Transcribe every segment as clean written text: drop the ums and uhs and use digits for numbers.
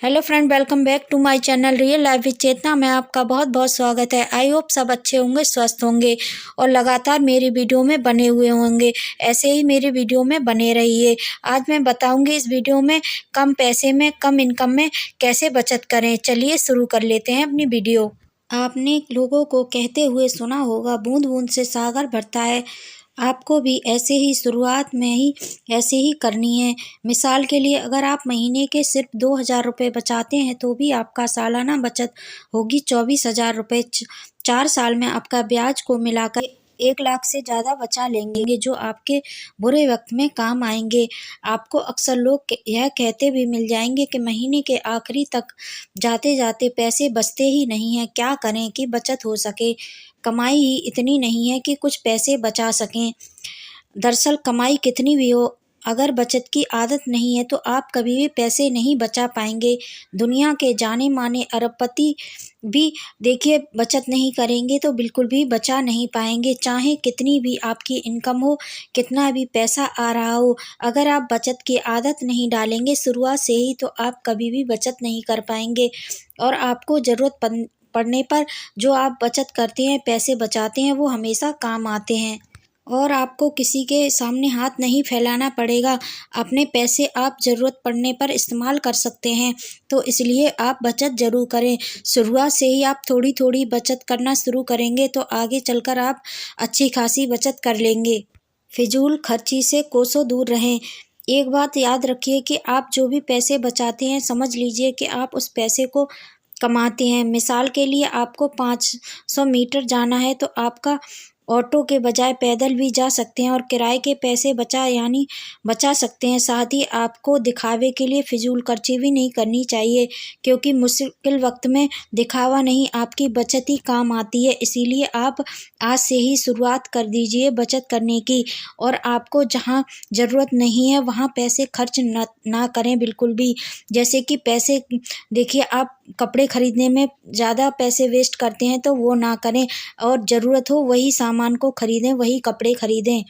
Hello friend, welcome back to my channel real life with Chetna में आपका बहुत बहुत स्वागत है। आई होप सब अच्छे होंगे, स्वस्थ होंगे और लगातार मेरी वीडियो में बने हुए होंगे। ऐसे ही मेरी वीडियो में बने रहिए। आज मैं बताऊंगी इस वीडियो में कम पैसे में कम इनकम में कैसे बचत करें। चलिए शुरू कर लेते हैं अपनी वीडियो। आपने लोगों को कहते हुए सुना होगा, बूंद बूंद से सागर भरता है। आपको भी ऐसे ही शुरुआत में ही ऐसे ही करनी है। मिसाल के लिए अगर आप महीने के सिर्फ 2,000 रुपये बचाते हैं तो भी आपका सालाना बचत होगी 24,000 रुपये। 4 साल में आपका ब्याज को मिलाकर 1 लाख से ज़्यादा बचा लेंगे, जो आपके बुरे वक्त में काम आएंगे। आपको अक्सर लोग यह कहते भी मिल जाएंगे कि महीने के आखिरी तक जाते जाते पैसे बचते ही नहीं हैं। क्या करें कि बचत हो सके। कमाई ही इतनी नहीं है कि कुछ पैसे बचा सकें। दरअसल कमाई कितनी भी हो, अगर बचत की आदत नहीं है तो आप कभी भी पैसे नहीं बचा पाएंगे। दुनिया के जाने माने अरबपति भी देखिए बचत नहीं करेंगे तो बिल्कुल भी बचा नहीं पाएंगे। चाहे कितनी भी आपकी इनकम हो, कितना भी पैसा आ रहा हो, अगर आप बचत की आदत नहीं डालेंगे शुरुआत से ही तो आप कभी भी बचत नहीं कर पाएंगे। और आपको ज़रूरत पड़ने पर जो आप बचत करते हैं, पैसे बचाते हैं, वो हमेशा काम आते हैं और आपको किसी के सामने हाथ नहीं फैलाना पड़ेगा। अपने पैसे आप ज़रूरत पड़ने पर इस्तेमाल कर सकते हैं, तो इसलिए आप बचत ज़रूर करें। शुरुआत से ही आप थोड़ी थोड़ी बचत करना शुरू करेंगे तो आगे चलकर आप अच्छी खासी बचत कर लेंगे। फिजूल खर्ची से कोसों दूर रहें। एक बात याद रखिए कि आप जो भी पैसे बचाते हैं, समझ लीजिए कि आप उस पैसे को कमाते हैं। मिसाल के लिए आपको 500 मीटर जाना है तो आपका ऑटो के बजाय पैदल भी जा सकते हैं और किराए के पैसे बचा सकते हैं। साथ ही आपको दिखावे के लिए फिजूल खर्ची भी नहीं करनी चाहिए, क्योंकि मुश्किल वक्त में दिखावा नहीं, आपकी बचत ही काम आती है। इसीलिए आप आज से ही शुरुआत कर दीजिए बचत करने की। और आपको जहाँ ज़रूरत नहीं है वहाँ पैसे खर्च ना करें बिल्कुल भी। जैसे कि पैसे देखिए, आप कपड़े खरीदने में ज़्यादा पैसे वेस्ट करते हैं तो वो ना करें और ज़रूरत हो वही सामान को खरीदें, वही कपड़े खरीदें।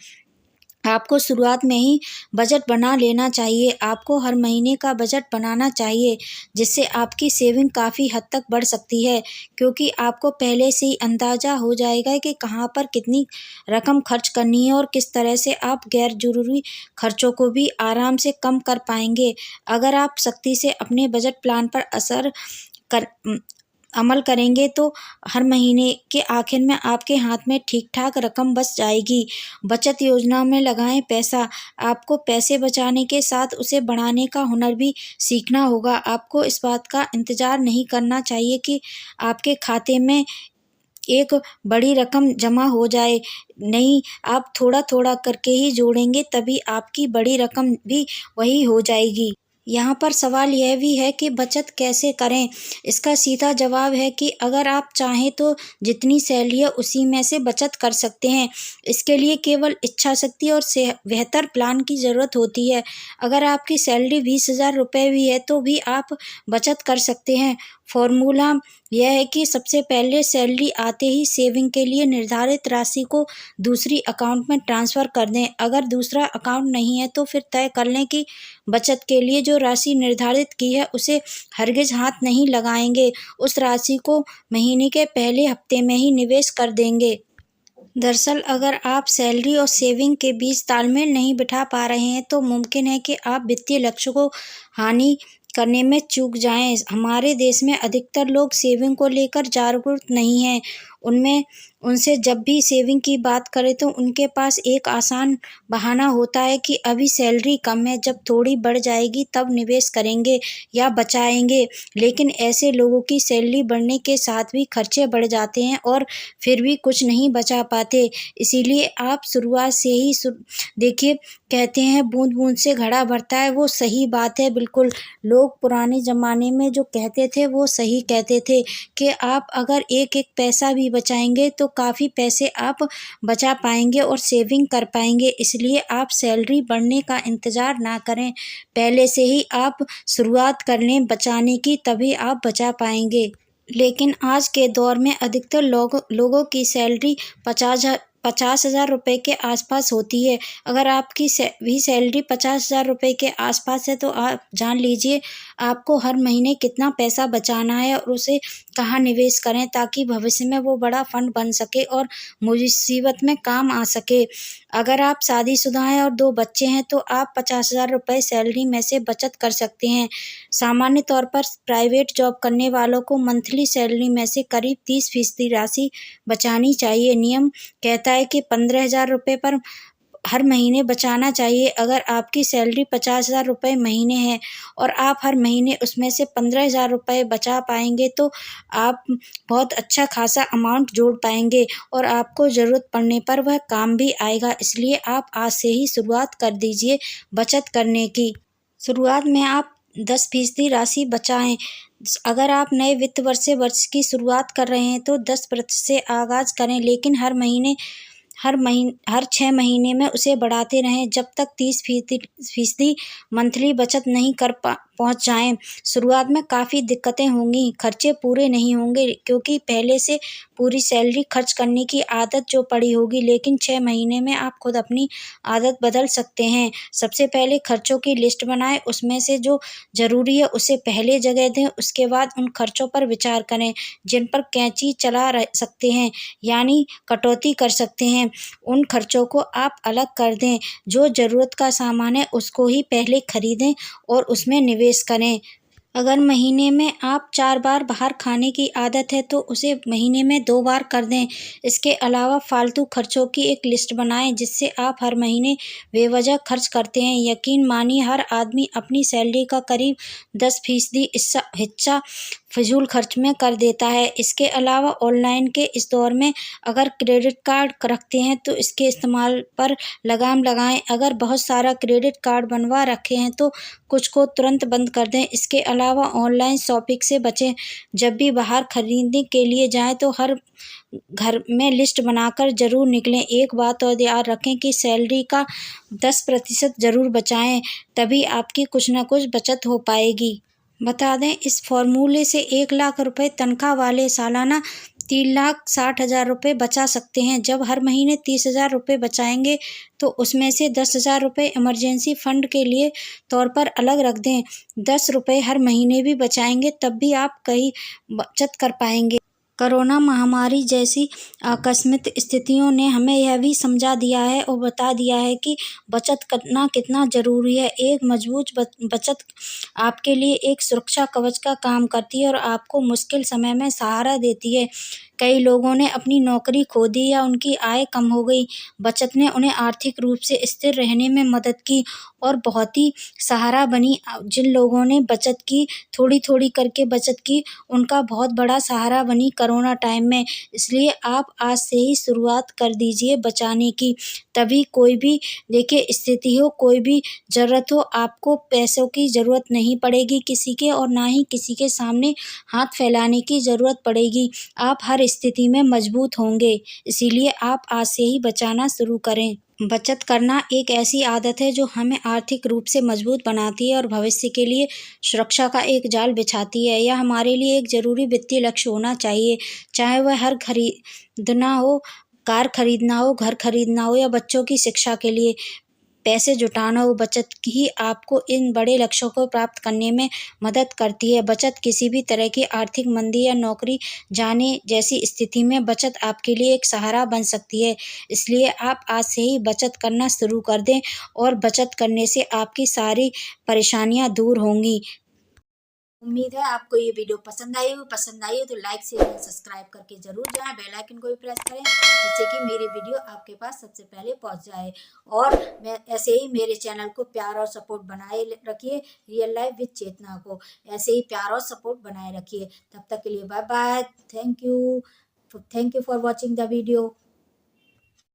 आपको शुरुआत में ही बजट बना लेना चाहिए। आपको हर महीने का बजट बनाना चाहिए, जिससे आपकी सेविंग काफ़ी हद तक बढ़ सकती है, क्योंकि आपको पहले से ही अंदाज़ा हो जाएगा कि कहाँ पर कितनी रकम खर्च करनी है और किस तरह से आप गैर ज़रूरी खर्चों को भी आराम से कम कर पाएंगे। अगर आप सख्ती से अपने बजट प्लान पर कर अमल करेंगे तो हर महीने के आखिर में आपके हाथ में ठीक-ठाक रकम बच जाएगी। बचत योजना में लगाएं पैसा। आपको पैसे बचाने के साथ उसे बढ़ाने का हुनर भी सीखना होगा। आपको इस बात का इंतज़ार नहीं करना चाहिए कि आपके खाते में एक बड़ी रकम जमा हो जाए। नहीं, आप थोड़ा-थोड़ा करके ही जोड़ेंगे, तभी आपकी बड़ी रकम भी वही हो जाएगी। यहाँ पर सवाल यह भी है कि बचत कैसे करें। इसका सीधा जवाब है कि अगर आप चाहें तो जितनी सैलरी है उसी में से बचत कर सकते हैं। इसके लिए केवल इच्छा शक्ति और बेहतर प्लान की ज़रूरत होती है। अगर आपकी सैलरी 20,000 रुपये भी है तो भी आप बचत कर सकते हैं। फॉर्मूला यह है कि सबसे पहले सैलरी आते ही सेविंग के लिए निर्धारित राशि को दूसरी अकाउंट में ट्रांसफ़र कर दें। अगर दूसरा अकाउंट नहीं है तो फिर तय कर लें कि बचत के लिए जो राशि निर्धारित की है उसे हरगिज़ हाथ नहीं लगाएंगे। उस राशि को महीने के पहले हफ्ते में ही निवेश कर देंगे। दरअसल अगर आप सैलरी और सेविंग के बीच तालमेल नहीं बिठा पा रहे हैं तो मुमकिन है कि आप वित्तीय लक्ष्य को हानि करने में चूक जाएं। हमारे देश में अधिकतर लोग सेविंग को लेकर जागरूक नहीं हैं। उनसे जब भी सेविंग की बात करें तो उनके पास एक आसान बहाना होता है कि अभी सैलरी कम है, जब थोड़ी बढ़ जाएगी तब निवेश करेंगे या बचाएंगे। लेकिन ऐसे लोगों की सैलरी बढ़ने के साथ भी खर्चे बढ़ जाते हैं और फिर भी कुछ नहीं बचा पाते। इसीलिए आप शुरुआत से ही देखिए, कहते हैं बूंद बूंद से घड़ा भरता है, वो सही बात है बिल्कुल। लोग पुराने ज़माने में जो कहते थे वो सही कहते थे कि आप अगर एक एक पैसा भी बचाएंगे तो काफ़ी पैसे आप बचा पाएंगे और सेविंग कर पाएंगे। इसलिए आप सैलरी बढ़ने का इंतज़ार ना करें, पहले से ही आप शुरुआत कर लें बचाने की, तभी आप बचा पाएंगे। लेकिन आज के दौर में अधिकतर लोगों की सैलरी 50,000 रुपये के आसपास होती है। अगर आपकी भी सैलरी 50,000 रुपये के आसपास है तो आप जान लीजिए आपको हर महीने कितना पैसा बचाना है और उसे कहाँ निवेश करें ताकि भविष्य में वो बड़ा फंड बन सके और मुसीबत में काम आ सके। अगर आप शादीशुदा हैं और 2 बच्चे हैं तो आप 50,000 रुपये सैलरी में से बचत कर सकते हैं। सामान्य तौर पर प्राइवेट जॉब करने वालों को मंथली सैलरी में से करीब 30% राशि बचानी चाहिए। नियम कहता है कि 15,000 रुपये पर हर महीने बचाना चाहिए। अगर आपकी सैलरी 50,000 रुपये महीने है और आप हर महीने उसमें से 15,000 रुपये बचा पाएँगे तो आप बहुत अच्छा खासा अमाउंट जोड़ पाएँगे और आपको ज़रूरत पड़ने पर वह काम भी आएगा। इसलिए आप आज से ही शुरुआत कर दीजिए बचत करने की। शुरुआत में आप 10% राशि बचाएँ। अगर आप नए वित्त वर्ष की शुरुआत कर रहे हैं तो 10% से आगाज़ करें, लेकिन हर 6 महीने में उसे बढ़ाते रहें जब तक 30% मंथली बचत नहीं कर पहुँच जाएँ। शुरुआत में काफ़ी दिक्कतें होंगी, खर्चे पूरे नहीं होंगे क्योंकि पहले से पूरी सैलरी खर्च करने की आदत जो पड़ी होगी, लेकिन 6 महीने में आप खुद अपनी आदत बदल सकते हैं। सबसे पहले खर्चों की लिस्ट बनाएँ, उसमें से जो ज़रूरी है उसे पहले जगह दें, उसके बाद उन खर्चों पर विचार करें जिन पर कैंची चला सकते हैं, यानी कटौती कर सकते हैं। उन खर्चों को आप अलग कर दें, जो ज़रूरत का सामान है उसको ही पहले खरीदें और उसमें निवेश करें। अगर महीने में आप 4 बार बाहर खाने की आदत है तो उसे महीने में 2 बार कर दें। इसके अलावा फालतू खर्चों की एक लिस्ट बनाएँ जिससे आप हर महीने बेवजह खर्च करते हैं। यकीन मानिए हर आदमी अपनी सैलरी का करीब 10% हिस्सा फ़िज़ूल खर्च में कर देता है। इसके अलावा ऑनलाइन के इस दौर में अगर क्रेडिट कार्ड रखते हैं तो इसके इस्तेमाल पर लगाम लगाएँ। अगर बहुत सारा क्रेडिट कार्ड बनवा रखे हैं तो कुछ को तुरंत बंद कर दें। इसके अलावा ऑनलाइन शॉपिंग से बचें। जब भी बाहर खरीदने के लिए जाएँ तो हर घर में लिस्ट बनाकर ज़रूर निकलें। एक बात और याद रखें कि सैलरी का 10% ज़रूर बचाएँ, तभी आपकी कुछ न कुछ बचत हो पाएगी। बता दें इस फ़ॉर्मूले से 1 लाख रुपए तनख्वाह वाले सालाना 3,60,000 रुपये बचा सकते हैं। जब हर महीने 30,000 रुपये बचाएँगे तो उसमें से 10,000 रुपये इमरजेंसी फ़ंड के लिए तौर पर अलग रख दें। 10 रुपये हर महीने भी बचाएँगे तब भी आप कहीं बचत कर पाएँगे। कोरोना महामारी जैसी आकस्मिक स्थितियों ने हमें यह भी समझा दिया है और बता दिया है कि बचत करना कितना ज़रूरी है। एक मजबूत बचत आपके लिए एक सुरक्षा कवच का काम करती है और आपको मुश्किल समय में सहारा देती है। कई लोगों ने अपनी नौकरी खो दी या उनकी आय कम हो गई। बचत ने उन्हें आर्थिक रूप से स्थिर रहने में मदद की और बहुत ही सहारा बनी। जिन लोगों ने बचत की, थोड़ी-थोड़ी करके बचत की, उनका बहुत बड़ा सहारा बनी कोरोना टाइम में। इसलिए आप आज से ही शुरुआत कर दीजिए बचाने की। तभी कोई भी देखिए स्थिति हो, कोई भी ज़रूरत हो, आपको पैसों की ज़रूरत नहीं पड़ेगी किसी के और ना ही किसी के सामने हाथ फैलाने की ज़रूरत पड़ेगी। आप हर स्थिति में मजबूत होंगे। इसीलिए आप आज से ही बचाना शुरू करें। बचत करना एक ऐसी आदत है जो हमें आर्थिक रूप से मजबूत बनाती है और भविष्य के लिए सुरक्षा का एक जाल बिछाती है। यह हमारे लिए एक ज़रूरी वित्तीय लक्ष्य होना चाहिए, चाहे वह खरीदना हो, कार खरीदना हो, घर खरीदना हो या बच्चों की शिक्षा के लिए पैसे जुटाना हो। बचत ही आपको इन बड़े लक्ष्यों को प्राप्त करने में मदद करती है। बचत किसी भी तरह की आर्थिक मंदी या नौकरी जाने जैसी स्थिति में बचत आपके लिए एक सहारा बन सकती है। इसलिए आप आज से ही बचत करना शुरू कर दें और बचत करने से आपकी सारी परेशानियां दूर होंगी। उम्मीद है आपको ये वीडियो पसंद आई हो तो लाइक शेयर एंड सब्सक्राइब करके जरूर जाएं। बेल आइकन को भी प्रेस करें जिससे कि मेरी वीडियो आपके पास सबसे पहले पहुंच जाए। और मैं ऐसे ही मेरे चैनल को प्यार और सपोर्ट बनाए रखिए, रियल लाइफ विद चेतना को ऐसे ही प्यार और सपोर्ट बनाए रखिए। तब तक के लिए bye bye. Thank you for watching the video.